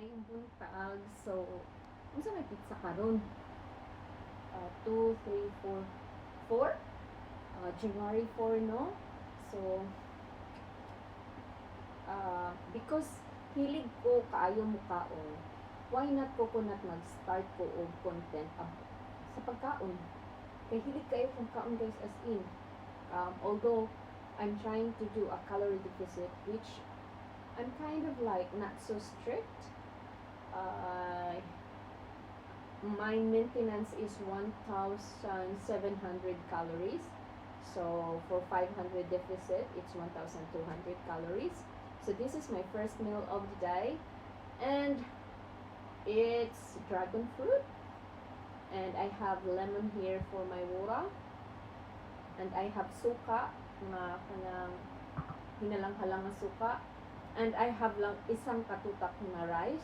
Maayong buntag. So, unsa may pizza karon? 2, 3, 4, 4? January 4, no? So, because hilig ko kaayo mukaon, why not coconut mag-start ko og content sa pagkaon? Kay hilig kayo kung kaon guys, as in. Although, I'm trying to do a calorie deficit, which I'm kind of like not so strict. My maintenance is 1,700 calories. So for 500 deficit, it's 1,200 calories. So this is my first meal of the day. And it's dragon fruit. And I have lemon here for my water. And I have suka, na kanang hinalang-halang na suka. And I have lang isang katutak na rice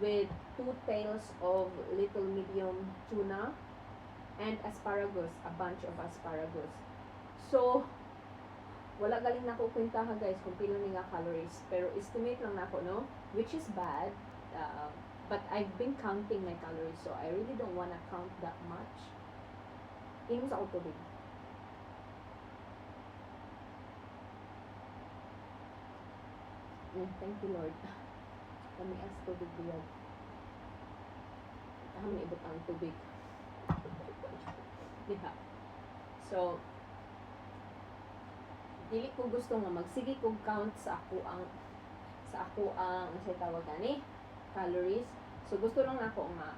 with 2 tails of little medium tuna and asparagus, a bunch of asparagus. So, wala galing na ko kwentahan guys kung pila ni nga calories, pero estimate lang na ako, no? Which is bad, but I've been counting my calories, so I really don't wanna count that much. Inom sa ako tubig. Thank you, Lord. Kami as tubig biyag. Kami ibot ang tubig. Diba? So, dili ko gusto nga magsige kog count sa ako ang sa tawag ani calories. So gusto lang ako nga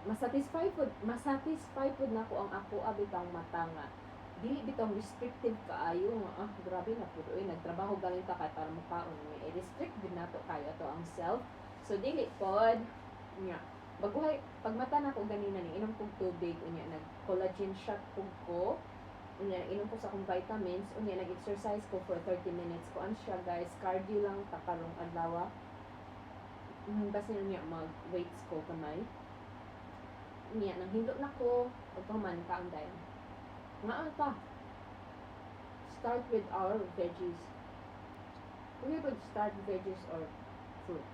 masatisfy pud nako ang ako abitang mata nga dili bitong restrictive kaayo nga grabe na pud oy nagtrabaho galing ta kay para makaon may restrict din nato kayo to ang self. So dili pod nya baguhay pag mata nako ganina ni inom kog tubig unya nag collagen shot pug ko unya inom ko sa akong vitamins unya nag-exercise ko for 30 minutes ko an siya guys cardio lang ta karong adlaw. Basta niya mag weights ko kamay niya nang hindot na ko ug paman kaon dayon nga ta start with our veggies. We could start veggies or fruit.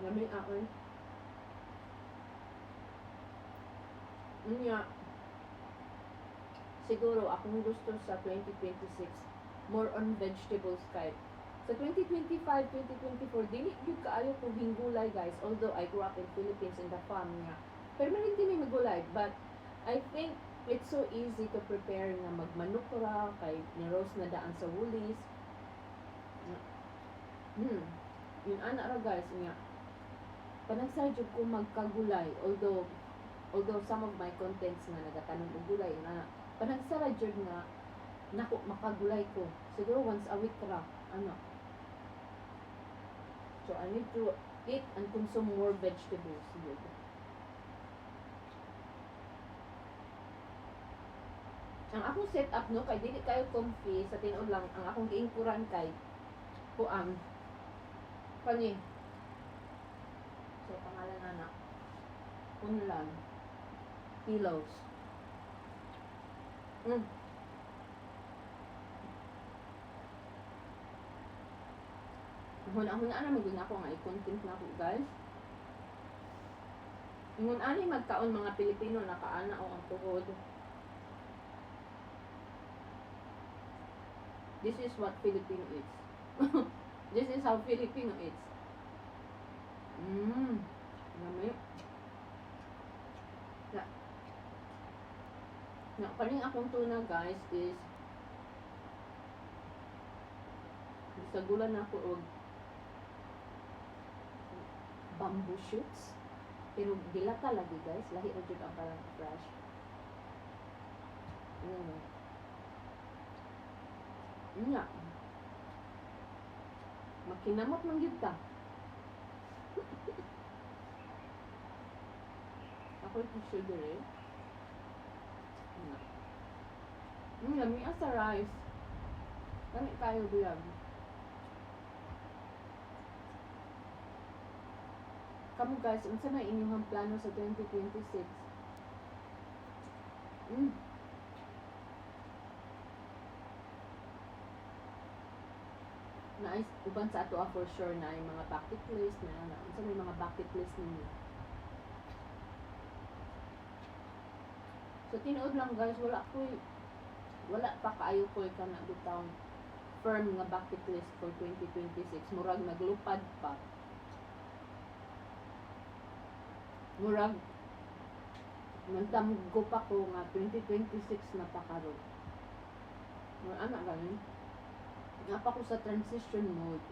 Lamig ako. Niya siguro akong gusto sa 2026 more on vegetables kay sa 2025, 2024 dili gyud kaayo kog hinggulay guys, although I grew up in Philippines in the farm nga permanent din may magulay, but I think it's so easy to prepare nga magmanok ra kay ni roast na daan sa Woolies. Yun ana ra guys nga panagsay jud ko magkagulay, although some of my contents nga nagatanom og gulay na panagsara jud nga nako makagulay ko siguro once a week ra ano. So I need to eat and consume more vegetables yun. Ang akong setup no kay dili kayo comfy sa tinuod lang ang akong giingkuran kay kuan kani. So pangalan anak Kunlan pillows. Hunahuna na magud ako nga i-content na ako guys. Ingon ani magkaon mga Pilipino nakaana o ang tuhod. This is what Filipino eats. This is how Filipino eats. Yummy. Na kaning akong tuna guys is gisagulan na ako og bamboo shoots. Pero dilata lagi guys, lahi ra jud ang parang fresh. Nya. Makinamot man gyud ta. Ako ito sugar eh. Yummy as a rice. Kami kayo biyag. Kamu guys, unsa na inyong plano sa 2026? na uban sa ato for sure na yung mga bucket list na unsa may mga bucket list ninyo. So tinuod lang guys, wala pa kaayo ko ka na bitaw firm nga bucket list for 2026. Murag naglupad pa. Murag nagtamgo pa ko nga 2026 na pa karon. Murag ana ganin. Nga pa ko sa transition mode.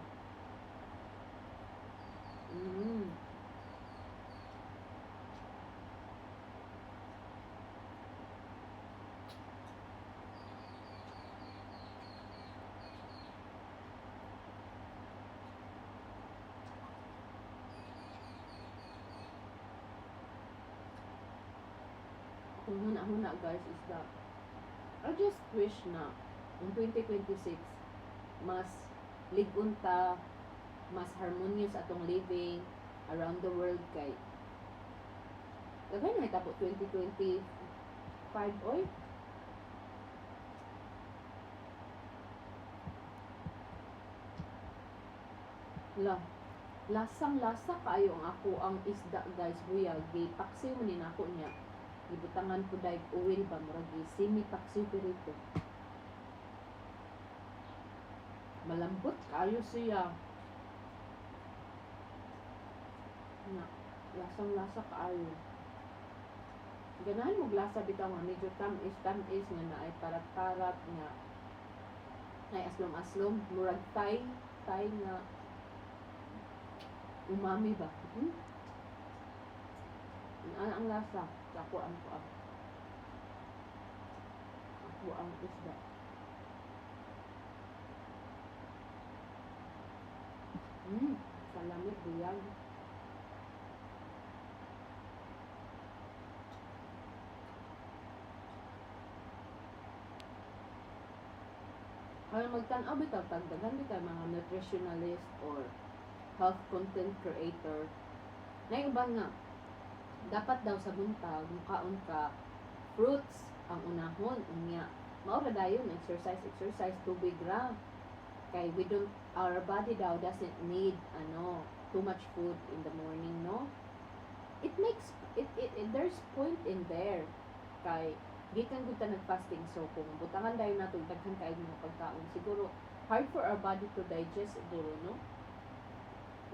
Kung huna guys is that I just wish na in 2026 mas ligon ta, mas harmonious atong living around the world kay daghan na hitabo 2025 oy. Lasang-lasa kayo ang ako ang isda guys, buyag gipaksiw man ni nako niya. Gibutangan ko dahil oil ba murag simi paksiw pirito. Malambot kayo siya. Na lasang-lasa kayo. Ganahan mo lasa bitaw nga medyo tamis nga na ay parat-parat nga ay aslom-aslom murag Thai nga umami ba? Ang lasa ako ang isda. Salamit buyag. Kaya magtanaw bitaw tagdagan bitaw mga nutritionalist or health content creator. Nay uban nga dapat daw sa buntag mukaon ka fruits ang unahon unya mao ra dayon exercise tubig ra kay our body daw doesn't need too much food in the morning, no? It makes there's point in there kay gikan gud ta nag-fasting, so kung butangan dayon nato daghan kay mga pagkaon siguro hard for our body to digest siguro, no?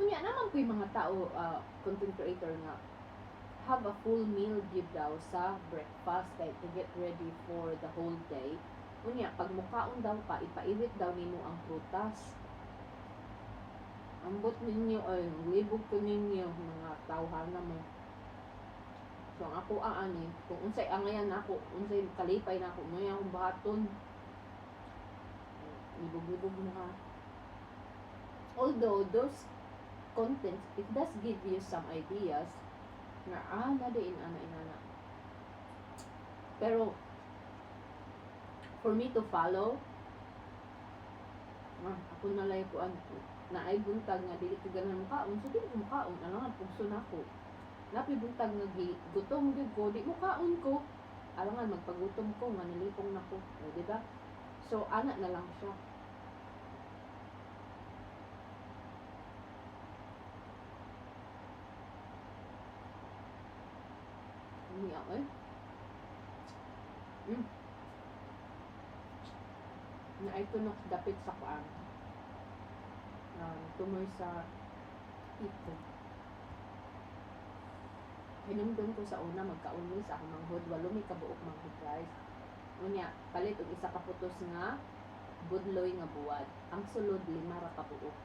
Unya naman ko'y mga tao content creator nga have a full meal give daw sa breakfast kay to get ready for the whole day. Unya pag mukaon daw ka ipailit daw nimo ang prutas. Ambot ninyo ay libog ko ninyo mga tawhana mo. So ang ako ani kung unsay angayan nako unsay kalipay nako mo yang baton. Libog-libog na. Although those contents it does give you some ideas na nadiin inana. Pero for me to follow ako na lang ko na ay buntag nga dili ko ganahan mukaon, so dili ko mukaon alangan pugso nako. Napi buntag nga gutom gyud ko, di mukaon ko. Alangan magpagutom ko nga nilipong nako, di ba? So ana na lang siya. Umiyak na ay tunok dapit sa kuan. Tumor sa ito. Hinumdum ko sa una magkaunli sa akong manghod, walo may kabuok manghod guys. Unya, palit og isa ka putos nga budloy nga buwad. Ang sulod 5 ra ka buok.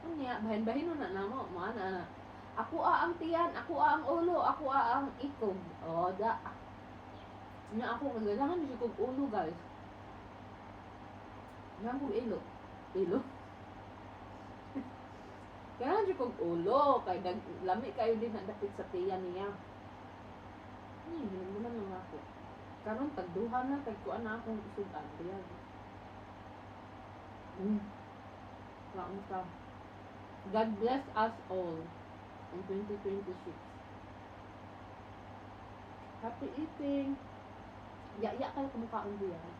Unya, bahin-bahin na namo, mo ana. Ako ang tiyan, ako ang ulo, ako ang ikog. O da. Unya ako kailangan ni kog ulo guys. Yan kong ilo. Kailangan siya kong ulo, kay lami kayo din na dapit sa tiyan niya. Hinuman lang ako. Karon tagduhan na, kay kuan na akong isudan. Diyan. Laon ka. God bless us all in 2026. Happy eating! Ya kayo kumakaon diyan.